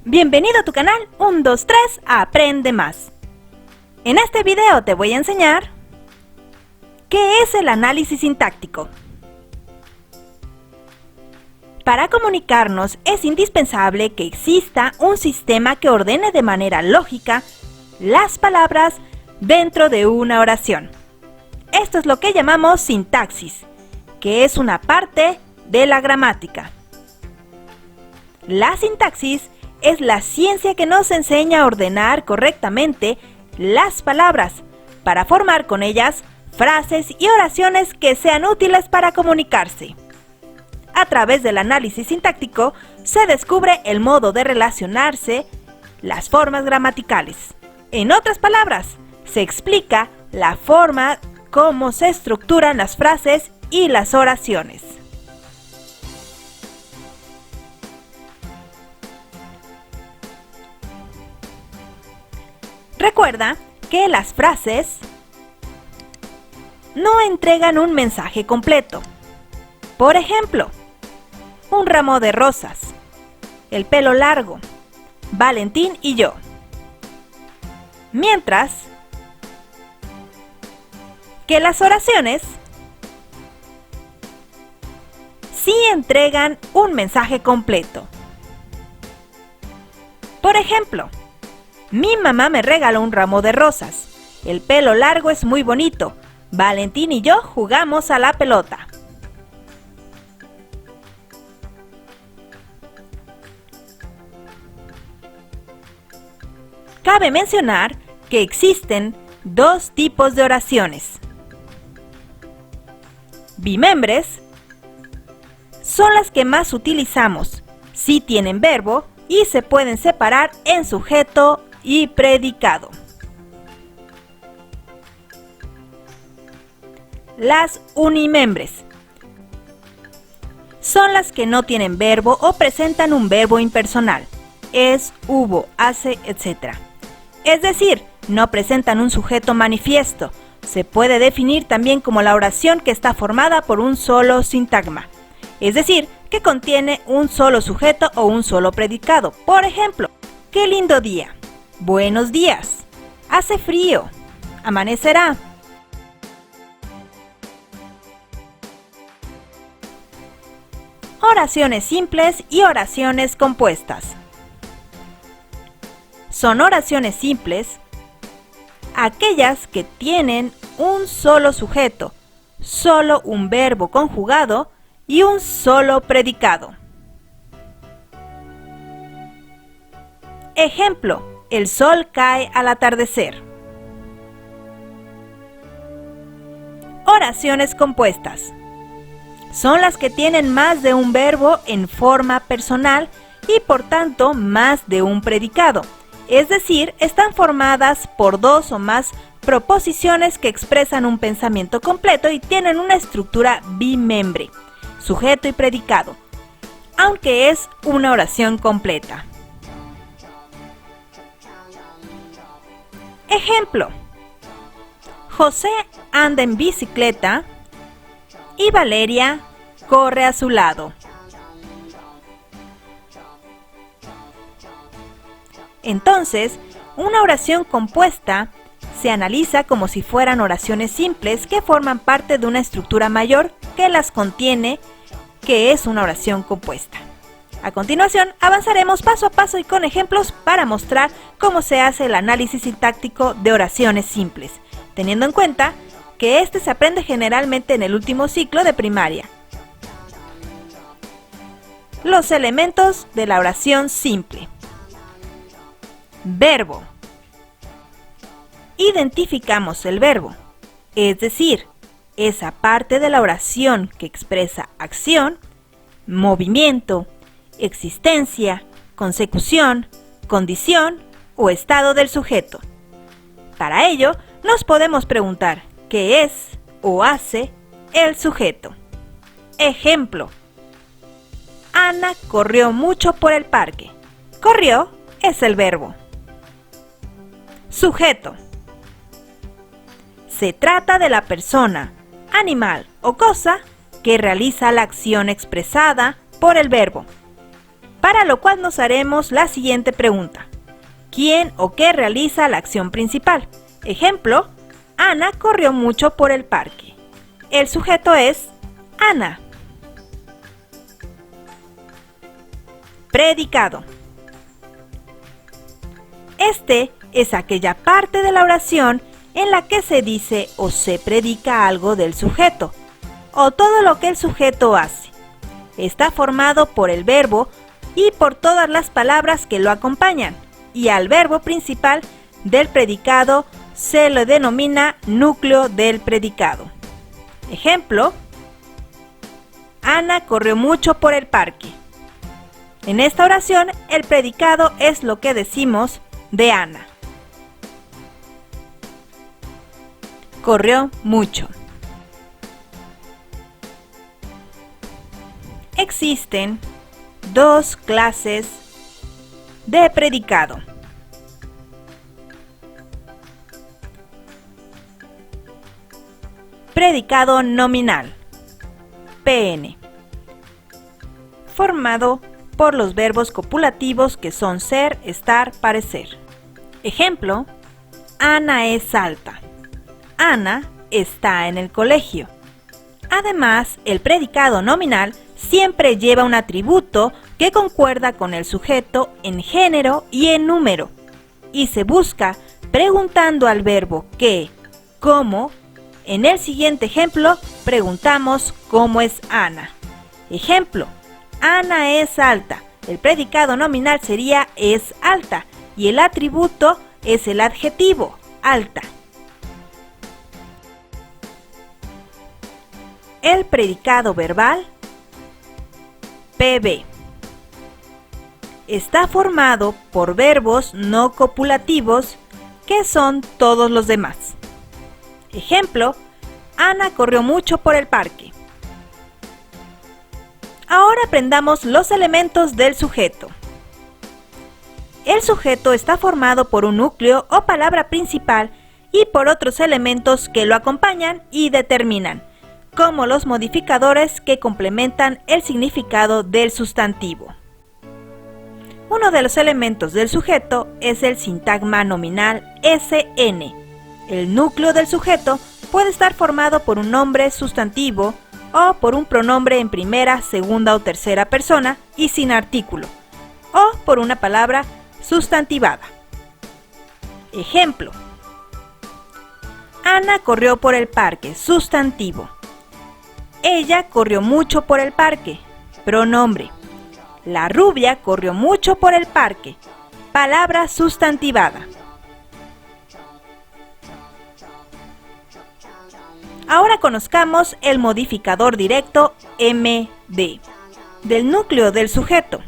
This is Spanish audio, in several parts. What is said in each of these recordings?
Bienvenido a tu canal 1, 2, 3, Aprende Más. En este video te voy a enseñar ¿qué es el análisis sintáctico? Para comunicarnos es indispensable que exista un sistema que ordene de manera lógica las palabras dentro de una oración. Esto es lo que llamamos sintaxis, que es una parte de la gramática. La sintaxis es la ciencia que nos enseña a ordenar correctamente las palabras para formar con ellas frases y oraciones que sean útiles para comunicarse. A través del análisis sintáctico se descubre el modo de relacionarse, las formas gramaticales. En otras palabras, se explica la forma cómo se estructuran las frases y las oraciones. Recuerda que las frases no entregan un mensaje completo. Por ejemplo, un ramo de rosas, el pelo largo, Valentín y yo. Mientras que las oraciones sí entregan un mensaje completo. Por ejemplo, mi mamá me regaló un ramo de rosas. El pelo largo es muy bonito. Valentín y yo jugamos a la pelota. Cabe mencionar que existen dos tipos de oraciones. Bimembres son las que más utilizamos. Sí tienen verbo y se pueden separar en sujeto y predicado. Las unimembres son las que no tienen verbo o presentan un verbo impersonal, es, hubo, hace, etc. Es decir, no presentan un sujeto manifiesto. Se puede definir también como la oración que está formada por un solo sintagma, es decir, que contiene un solo sujeto o un solo predicado. Por ejemplo, qué lindo día. Buenos días. Hace frío. Amanecerá. Oraciones simples y oraciones compuestas. Son oraciones simples aquellas que tienen un solo sujeto, solo un verbo conjugado y un solo predicado. Ejemplo: el sol cae al atardecer. Oraciones compuestas son las que tienen más de un verbo en forma personal y por tanto más de un predicado, es decir, están formadas por dos o más proposiciones que expresan un pensamiento completo y tienen una estructura bimembre, sujeto y predicado, aunque es una oración completa. Ejemplo: José anda en bicicleta y Valeria corre a su lado. Entonces, una oración compuesta se analiza como si fueran oraciones simples que forman parte de una estructura mayor que las contiene, que es una oración compuesta. A continuación, avanzaremos paso a paso y con ejemplos para mostrar cómo se hace el análisis sintáctico de oraciones simples, teniendo en cuenta que este se aprende generalmente en el último ciclo de primaria. Los elementos de la oración simple. Verbo. Identificamos el verbo, es decir, esa parte de la oración que expresa acción, movimiento, existencia, consecución, condición o estado del sujeto. Para ello, nos podemos preguntar ¿qué es o hace el sujeto? Ejemplo: Ana corrió mucho por el parque. Corrió es el verbo. Sujeto. Se trata de la persona, animal o cosa que realiza la acción expresada por el verbo. para lo cual nos haremos la siguiente pregunta. ¿Quién o qué realiza la acción principal? Ejemplo, Ana corrió mucho por el parque. El sujeto es Ana. Predicado. Este es aquella parte de la oración en la que se dice o se predica algo del sujeto, o todo lo que el sujeto hace. Está formado por el verbo y por todas las palabras que lo acompañan, y al verbo principal del predicado se le denomina núcleo del predicado. Ejemplo, Ana corrió mucho por el parque. En esta oración, el predicado es lo que decimos de Ana. Corrió mucho. Existen dos clases de predicado. Predicado nominal, PN, formado por los verbos copulativos que son ser, estar, parecer. Ejemplo, Ana es alta. Ana está en el colegio. Además, el predicado nominal siempre lleva un atributo que concuerda con el sujeto en género y en número, y se busca preguntando al verbo qué, cómo. En el siguiente ejemplo, preguntamos cómo es Ana. Ejemplo, Ana es alta. El predicado nominal sería es alta y el atributo es el adjetivo, alta. El predicado verbal, PB, está formado por verbos no copulativos que son todos los demás. Ejemplo, Ana corrió mucho por el parque. Ahora aprendamos los elementos del sujeto. El sujeto está formado por un núcleo o palabra principal y por otros elementos que lo acompañan y determinan, como los modificadores que complementan el significado del sustantivo. Uno de los elementos del sujeto es el sintagma nominal SN. El núcleo del sujeto puede estar formado por un nombre sustantivo o por un pronombre en primera, segunda o tercera persona y sin artículo, o por una palabra sustantivada. Ejemplo, Ana corrió por el parque, sustantivo. Ella corrió mucho por el parque, pronombre. La rubia corrió mucho por el parque, palabra sustantivada. Ahora conozcamos el modificador directo MD del núcleo del sujeto.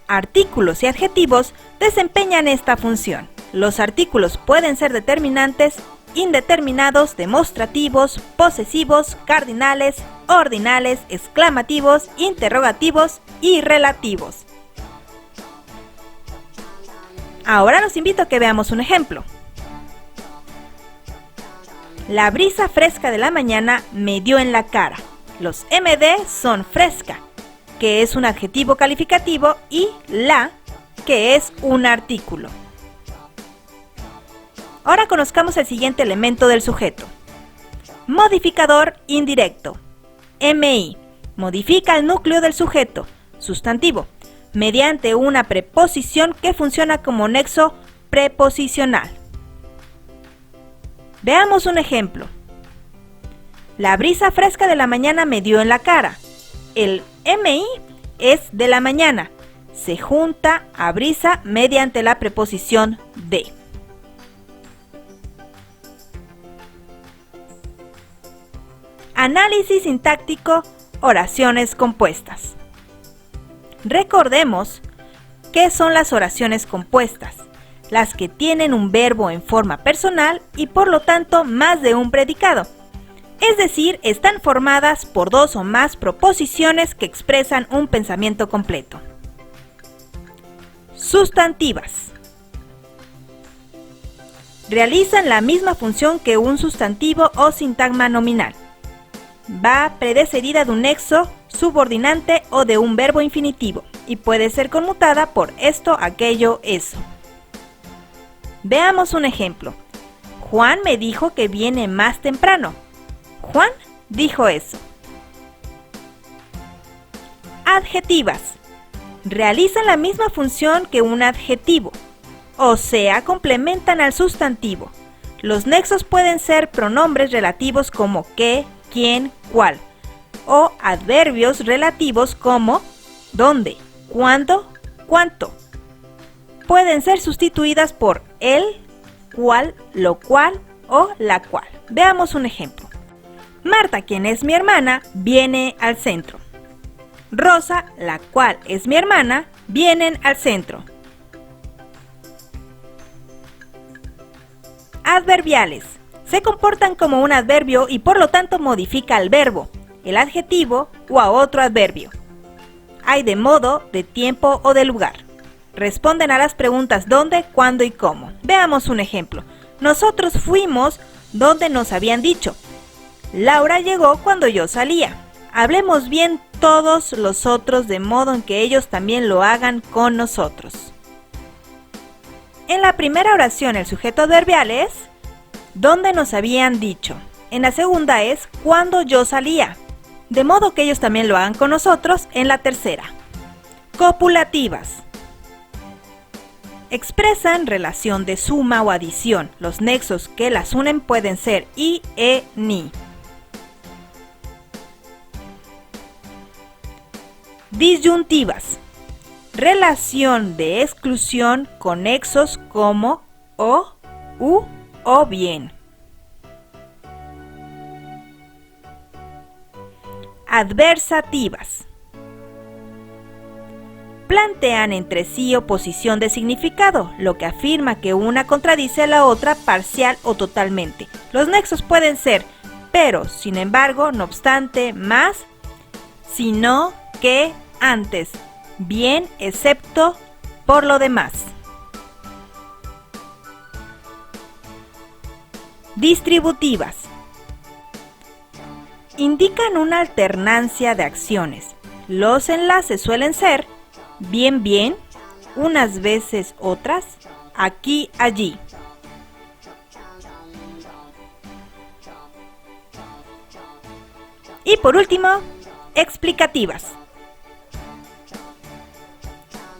Artículos y adjetivos desempeñan esta función. Los artículos pueden ser determinantes, indeterminados, demostrativos, posesivos, cardinales, ordinales, exclamativos, interrogativos y relativos. Ahora los invito a que veamos un ejemplo. La brisa fresca de la mañana me dio en la cara. Los MD son fresca, que es un adjetivo calificativo, y la, que es un artículo. Ahora conozcamos el siguiente elemento del sujeto. Modificador indirecto. MI. Modifica el núcleo del sujeto, sustantivo, mediante una preposición que funciona como nexo preposicional. Veamos un ejemplo. La brisa fresca de la mañana me dio en la cara. El MI es de la mañana. Se junta a brisa mediante la preposición de. Análisis sintáctico, oraciones compuestas. Recordemos qué son las oraciones compuestas. Las que tienen un verbo en forma personal y por lo tanto más de un predicado. Es decir, están formadas por dos o más proposiciones que expresan un pensamiento completo. Sustantivas. Realizan la misma función que un sustantivo o sintagma nominal. Va precedida de un nexo subordinante o de un verbo infinitivo y puede ser conmutada por esto, aquello, eso. Veamos un ejemplo. Juan me dijo que viene más temprano. Juan dijo eso. Adjetivas. Realizan la misma función que un adjetivo, o sea, complementan al sustantivo. Los nexos pueden ser pronombres relativos como qué, quién, cuál, o adverbios relativos como dónde, cuándo, cuánto. Pueden ser sustituidas por el, cual, lo cual o la cual. Veamos un ejemplo. Marta, quien es mi hermana, viene al centro. Rosa, la cual es mi hermana, vienen al centro. Adverbiales. Se comportan como un adverbio y por lo tanto modifica al verbo, el adjetivo o a otro adverbio. Hay de modo, de tiempo o de lugar. Responden a las preguntas dónde, cuándo y cómo. Veamos un ejemplo. Nosotros fuimos donde nos habían dicho. Laura llegó cuando yo salía. Hablemos bien todos los otros de modo en que ellos también lo hagan con nosotros. En la primera oración el sujeto adverbial es donde nos habían dicho. En la segunda es cuando yo salía, de modo que ellos también lo hagan con nosotros en la tercera. Copulativas. Expresan relación de suma o adición. Los nexos que las unen pueden ser y, ni. Disyuntivas. Relación de exclusión con nexos como o, u o bien. Adversativas. Plantean entre sí oposición de significado, lo que afirma que una contradice a la otra parcial o totalmente. Los nexos pueden ser pero, sin embargo, no obstante, más, sino, que, antes, bien, excepto, por lo demás. Distributivas. Indican una alternancia de acciones. Los enlaces suelen ser bien, bien, unas veces otras, aquí, allí. Y por último, explicativas.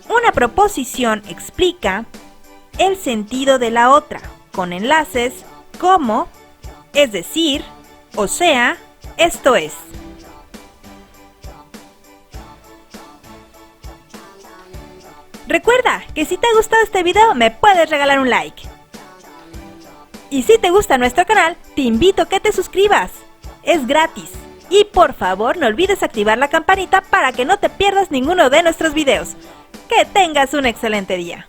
Una proposición explica el sentido de la otra, con enlaces como, es decir, o sea, esto es. Recuerda que si te ha gustado este video me puedes regalar un like. Y si te gusta nuestro canal, te invito a que te suscribas. Es gratis. Y por favor no olvides activar la campanita para que no te pierdas ninguno de nuestros videos. Que tengas un excelente día.